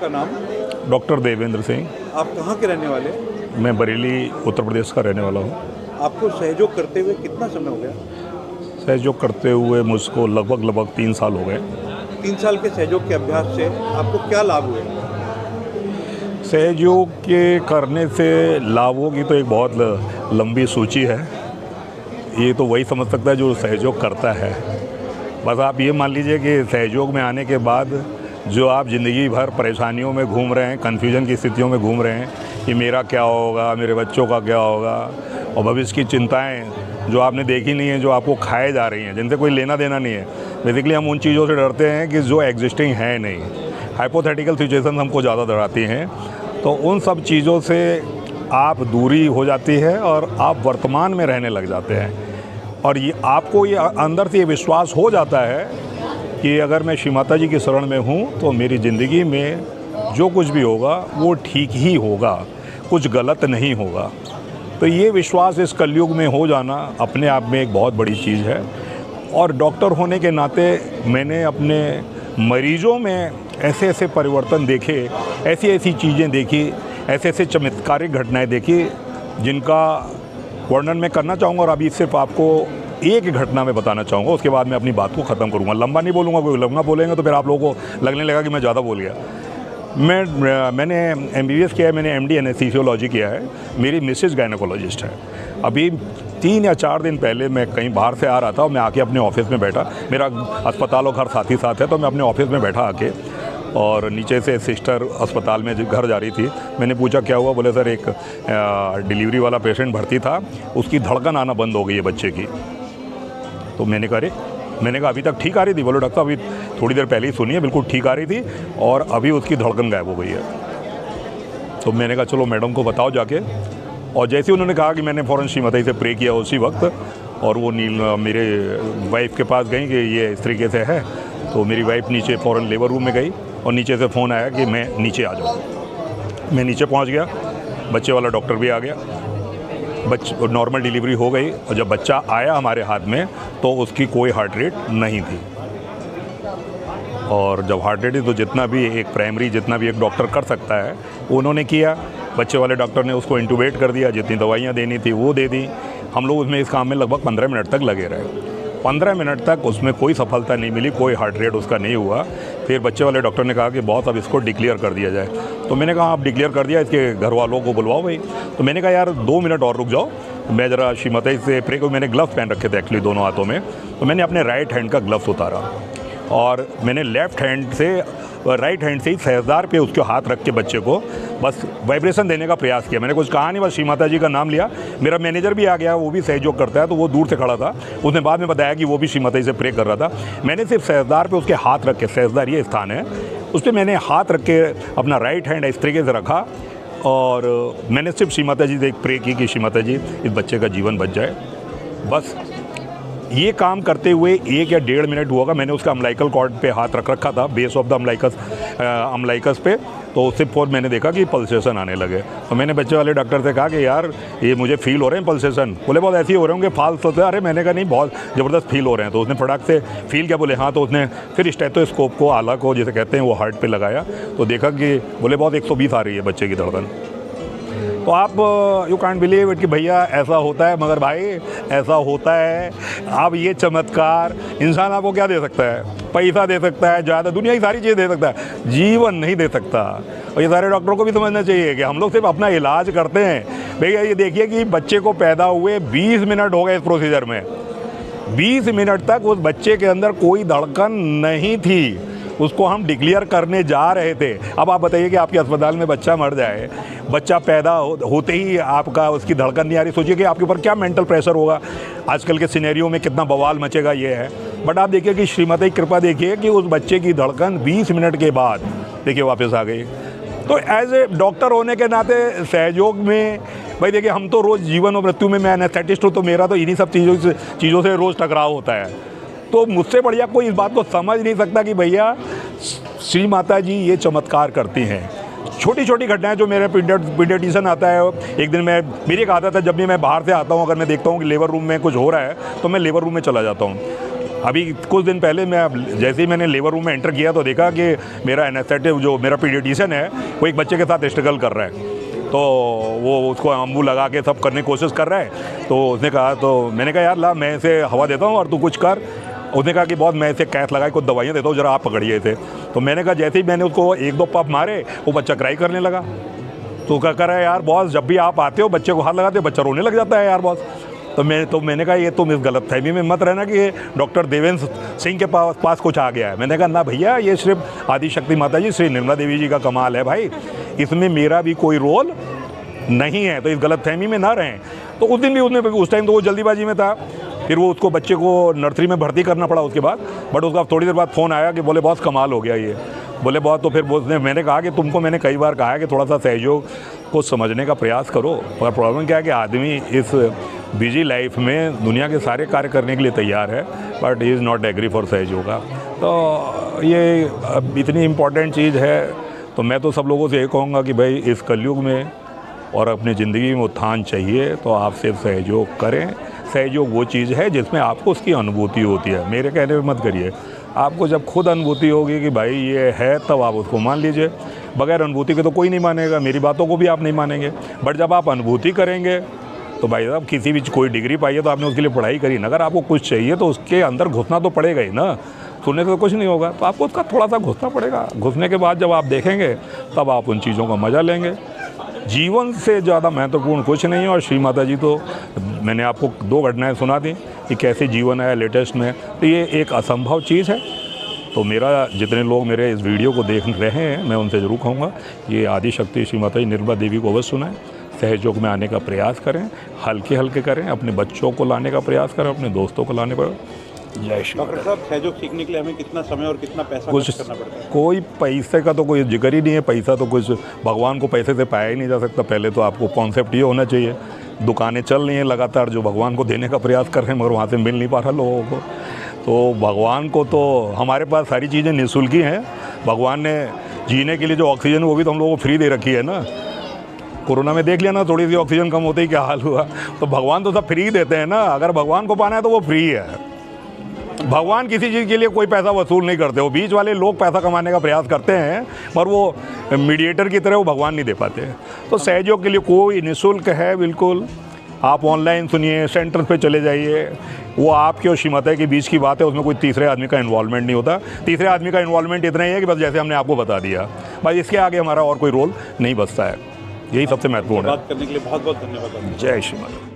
आपका नाम? डॉक्टर देवेंद्र सिंह। आप कहाँ के रहने वाले हैं? मैं बरेली उत्तर प्रदेश का रहने वाला हूँ। आपको सहयोग करते हुए कितना समय हो गया? सहयोग करते हुए मुझको लगभग 3 साल हो गए। 3 साल के सहयोग के अभ्यास से आपको क्या लाभ हुए? सहयोग के करने से लाभों की तो एक बहुत लंबी सूची है। ये तो वही समझ सकता है जो सहयोग करता है। बस आप ये मान लीजिए कि सहयोग में आने के बाद जो आप ज़िंदगी भर परेशानियों में घूम रहे हैं, कन्फ्यूजन की स्थितियों में घूम रहे हैं कि मेरा क्या होगा, मेरे बच्चों का क्या होगा, और भविष्य की चिंताएं जो आपने देखी नहीं है, जो आपको खाए जा रही हैं, जिनसे कोई लेना देना नहीं है। बेसिकली हम उन चीज़ों से डरते हैं कि जो एग्जिस्टिंग है नहीं। हाइपोथेटिकल सिचुएशन हमको ज़्यादा डराती हैं। तो उन सब चीज़ों से आप दूरी हो जाती है और आप वर्तमान में रहने लग जाते हैं। और ये आपको ये अंदर से ये विश्वास हो जाता है कि अगर मैं श्री माता जी की शरण में हूँ तो मेरी ज़िंदगी में जो कुछ भी होगा वो ठीक ही होगा, कुछ गलत नहीं होगा। तो ये विश्वास इस कलयुग में हो जाना अपने आप में एक बहुत बड़ी चीज़ है। और डॉक्टर होने के नाते मैंने अपने मरीज़ों में ऐसे ऐसे परिवर्तन देखे, ऐसी ऐसी चीज़ें देखी, ऐसे ऐसे चमत्कारिक घटनाएं देखी जिनका वर्णन मैं करना चाहूँगा। और अभी सिर्फ आपको एक घटना में बताना चाहूँगा, उसके बाद मैं अपनी बात को ख़त्म करूँगा। लंबा नहीं बोलूँगा, कोई लंबा बोलेंगे तो फिर आप लोगों को लगने लगा कि मैं ज़्यादा बोल गया। मैंने MBBS किया है, मैंने MD एनेस्थीसियोलॉजी किया है। मेरी मिसेज गायनेकोलॉजिस्ट है। अभी 3 या 4 दिन पहले मैं कहीं बाहर से आ रहा था और मैं आके अपने ऑफिस में बैठा। मेरा अस्पताल और घर साथ ही साथ है, तो मैं अपने ऑफिस में बैठा आके, और नीचे से सिस्टर अस्पताल में घर जा रही थी। मैंने पूछा क्या हुआ? बोले सर एक डिलीवरी वाला पेशेंट भर्ती था, उसकी धड़कन आना बंद हो गई है बच्चे की। तो मैंने कहा अभी तक ठीक आ रही थी। बोलो डॉक्टर अभी थोड़ी देर पहले ही सुनी है, बिल्कुल ठीक आ रही थी और अभी उसकी धड़कन गायब हो गई है। तो मैंने कहा चलो मैडम को बताओ जाके। और जैसे उन्होंने कहा कि मैंने फ़ौरन श्री माता जी से प्रे किया उसी वक्त, और वो मेरे वाइफ के पास गई कि ये इस तरीके से है। तो मेरी वाइफ नीचे फ़ौरन लेबर रूम में गई और नीचे से फ़ोन आया कि मैं नीचे आ जाऊँ। मैं नीचे पहुँच गया, बच्चे वाला डॉक्टर भी आ गया, नॉर्मल डिलीवरी हो गई। और जब बच्चा आया हमारे हाथ में तो उसकी कोई हार्ट रेट नहीं थी। और जब हार्ट रेट तो जितना भी एक प्राइमरी जितना भी एक डॉक्टर कर सकता है उन्होंने किया। बच्चे वाले डॉक्टर ने उसको इंटूबेट कर दिया, जितनी दवाइयाँ देनी थी वो दे दी। हम लोग उसमें इस काम में लगभग 15 मिनट तक लगे रहे। 15 मिनट तक उसमें कोई सफलता नहीं मिली, कोई हार्ट रेट उसका नहीं हुआ। फिर बच्चे वाले डॉक्टर ने कहा कि बहुत अब इसको डिक्लेयर कर दिया जाए। तो मैंने कहा आप डिक्लेयर कर दिया, इसके घर वालों को बुलवाओ भाई। तो मैंने कहा यार 2 मिनट और रुक जाओ, मैं ज़रा श्री माता जी से प्रे को। मैंने ग्लव्स पहन रखे थे एक्चुअली दोनों हाथों में। तो मैंने अपने राइट हैंड का ग्लव्स उतारा और मैंने लेफ़्ट हैंड से राइट हैंड से ही सहजदार पे उसके हाथ रख के बच्चे को बस वाइब्रेशन देने का प्रयास किया। मैंने कुछ कहा नहीं, बस श्री माता जी का नाम लिया। मेरा मैनेजर भी आ गया, वो भी सहयोग करता है, तो वो दूर से खड़ा था। उसने बाद में बताया कि वो भी श्री माता जी से प्रे कर रहा था। मैंने सिर्फ सहजदार पे उसके हाथ रख के, सहजदार ये स्थान है, उस पर मैंने हाथ रख के अपना राइट हैंड इस तरीके से रखा और मैंने सिर्फ श्री माता जी से एक प्रे की कि श्री माता जी इस बच्चे का जीवन बच जाए। बस ये काम करते हुए 1 या 1.5 मिनट हुआ होगा। मैंने उसका अम्बिलिकल कॉर्ड पे हाथ रख रखा था, बेस ऑफ द अम्बिलिकस पे। तो उससे फिर मैंने देखा कि पल्सेशन आने लगे। तो मैंने बच्चे वाले डॉक्टर से कहा कि यार ये मुझे फील हो रहे हैं पल्सेशन। बोले बहुत ऐसे ही हो रहे होंगे, फाल्स होते हैं। अरे मैंने कहा नहीं, बहुत ज़बरदस्त फील हो रहे हैं। तो उसने फटाक से फील किया, बोले हाँ। तो उसने फिर स्टेथोस्कोप को, आला को जिसे कहते हैं, वो हार्ट पे लगाया। तो देखा कि बोले बहुत 120 आ रही है बच्चे की धड़कन। तो आप यू कांट बिलीव इट कि भैया ऐसा होता है। मगर भाई ऐसा होता है। अब ये चमत्कार इंसान आपको क्या दे सकता है? पैसा दे सकता है, ज़्यादा दुनिया की सारी चीज़ें दे सकता है, जीवन नहीं दे सकता। और ये सारे डॉक्टरों को भी समझना चाहिए कि हम लोग सिर्फ अपना इलाज करते हैं। भैया ये देखिए कि बच्चे को पैदा हुए 20 मिनट हो गए इस प्रोसीजर में। 20 मिनट तक उस बच्चे के अंदर कोई धड़कन नहीं थी, उसको हम डिक्लेयर करने जा रहे थे। अब आप बताइए कि आपके अस्पताल में बच्चा मर जाए, बच्चा पैदा होते ही आपका उसकी धड़कन नहीं आ रही। सोचिए कि आपके ऊपर क्या मेंटल प्रेशर होगा। आजकल के सिनेरियो में कितना बवाल मचेगा ये है। बट आप देखिए कि श्री माता की कृपा देखिए कि उस बच्चे की धड़कन 20 मिनट के बाद देखिए वापस आ गई। तो एज ए डॉक्टर होने के नाते सहयोग में भाई देखिए, हम तो रोज़ जीवन और मृत्यु में, मैं एनेस्थेटिस्ट हूँ तो मेरा तो इन्हीं सब चीज़ों से रोज़ टकराव होता है। तो मुझसे बढ़िया कोई इस बात को समझ नहीं सकता कि भैया श्री माता जी ये चमत्कार करती हैं। छोटी छोटी घटनाएं जो मेरे पीडियाट्रिशियन आता है, एक दिन मेरी एक आदत है, जब भी मैं बाहर से आता हूँ, अगर मैं देखता हूँ कि लेबर रूम में कुछ हो रहा है तो मैं लेबर रूम में चला जाता हूँ। अभी कुछ दिन पहले मैं जैसे ही मैंने लेबर रूम में एंटर किया तो देखा कि मेरा एनेस्थेटिक जो मेरा पीडियाट्रिशियन है वो एक बच्चे के साथ स्ट्रगल कर रहा है, तो वो उसको अम्बू लगा के सब करने की कोशिश कर रहा है। तो उसने कहा, तो मैंने कहा यार ला मैं इसे हवा देता हूँ और तू कुछ कर। उसने कहा कि बहुत मैं इसे कैस लगा कुछ दवाइयाँ देता हूँ, जरा आप पकड़िए इसे। तो मैंने कहा जैसे ही मैंने उसको 1-2 पप मारे वो बच्चा क्राई करने लगा। तो क्या कर रहा है यार बॉस, जब भी आप आते हो बच्चे को हाथ लगाते हो बच्चा रोने लग जाता है यार बॉस। तो मैंने कहा ये तुम इस गलतफहमी में मत रहना कि डॉक्टर देवेंद्र सिंह के पास कुछ आ गया है। मैंने कहा ना भैया, ये सिर्फ आदिशक्ति माता जी श्री निर्मला देवी जी का कमाल है भाई, इसमें मेरा भी कोई रोल नहीं है, तो इस गलतफहमी में ना रहें। तो उस दिन भी उस टाइम तो वो जल्दीबाजी में था, फिर वो उसको बच्चे को नर्सरी में भर्ती करना पड़ा उसके बाद। बट उसका थोड़ी देर बाद फ़ोन आया कि बोले बॉस कमाल हो गया ये, बोले बहुत। तो फिर उसने मैंने कहा कि तुमको मैंने कई बार कहा है कि थोड़ा सा सहयोग को समझने का प्रयास करो, पर प्रॉब्लम क्या है कि आदमी इस बिजी लाइफ में दुनिया के सारे कार्य करने के लिए तैयार है, but he is not agree for सहयोगा। तो ये इतनी इम्पॉर्टेंट चीज़ है, तो मैं तो सब लोगों से ये कहूँगा कि भाई इस कलयुग में और अपनी ज़िंदगी में उत्थान चाहिए तो आप सिर्फ सहयोग करें। सहयोग वो चीज़ है जिसमें आपको उसकी अनुभूति होती है, मेरे कहने में मत करिए। आपको जब खुद अनुभूति होगी कि भाई ये है तब आप उसको मान लीजिए, बगैर अनुभूति के तो कोई नहीं मानेगा, मेरी बातों को भी आप नहीं मानेंगे। बट जब आप अनुभूति करेंगे तो भाई साहब किसी भी कोई डिग्री पाई है तो आपने उसके लिए पढ़ाई करी ना, अगर आपको कुछ चाहिए तो उसके अंदर घुसना तो पड़ेगा ही ना, सुनने से तो कुछ नहीं होगा, तो आपको उसका थोड़ा सा घुसना पड़ेगा। घुसने के बाद जब आप देखेंगे तब आप उन चीज़ों का मज़ा लेंगे। जीवन से ज़्यादा महत्वपूर्ण कुछ नहीं है। और श्री माता जी तो मैंने आपको 2 घटनाएं सुना दी कि कैसे जीवन आया लेटेस्ट में, तो ये एक असंभव चीज़ है। तो मेरा जितने लोग मेरे इस वीडियो को देख रहे हैं मैं उनसे ज़रूर कहूँगा ये आदिशक्ति श्री माता जी निर्मला देवी को अवश्य सुनाएं, सहयोग में आने का प्रयास करें, हल्के हल्के करें, अपने बच्चों को लाने का प्रयास करें, अपने दोस्तों को लाने पर। जय श्री। डॉक्टर साहब, सहयोग सीखने के लिए हमें कितना समय और कितना पैसा खर्च करना पड़ता है? कोई पैसे का तो कोई जिक्र ही नहीं है, पैसा तो कुछ भगवान को पैसे से पाया ही नहीं जा सकता। पहले तो आपको कॉन्सेप्ट ये होना चाहिए, दुकानें चल रही हैं लगातार जो भगवान को देने का प्रयास कर रहे हैं, मगर वहाँ से मिल नहीं पा रहा लोगों को। तो भगवान को तो हमारे पास सारी चीज़ें निःशुल्क ही हैं। भगवान ने जीने के लिए जो ऑक्सीजन वो भी तो हम लोगों को फ्री दे रखी है ना। कोरोना में देख लिया ना, थोड़ी सी ऑक्सीजन कम होते ही क्या हाल हुआ। तो भगवान तो सब फ्री देते हैं ना, अगर भगवान को पाना है तो वो फ्री है। भगवान किसी चीज़ के लिए कोई पैसा वसूल नहीं करते, वो बीच वाले लोग पैसा कमाने का प्रयास करते हैं, पर वो मीडिएटर की तरह वो भगवान नहीं दे पाते। तो सहयोग के लिए कोई निःशुल्क है बिल्कुल। आप ऑनलाइन सुनिए, सेंटर पे चले जाइए, वो आपके और श्री माता के बीच की बात है, उसमें कोई तीसरे आदमी का इन्वॉल्वमेंट नहीं होता। तीसरे आदमी का इन्वॉल्वमेंट इतना ही है कि बस जैसे हमने आपको बता दिया, बस इसके आगे हमारा और कोई रोल नहीं बचता है। यही सबसे महत्वपूर्ण है। बात करने के लिए बहुत बहुत धन्यवाद। जय श्री माता।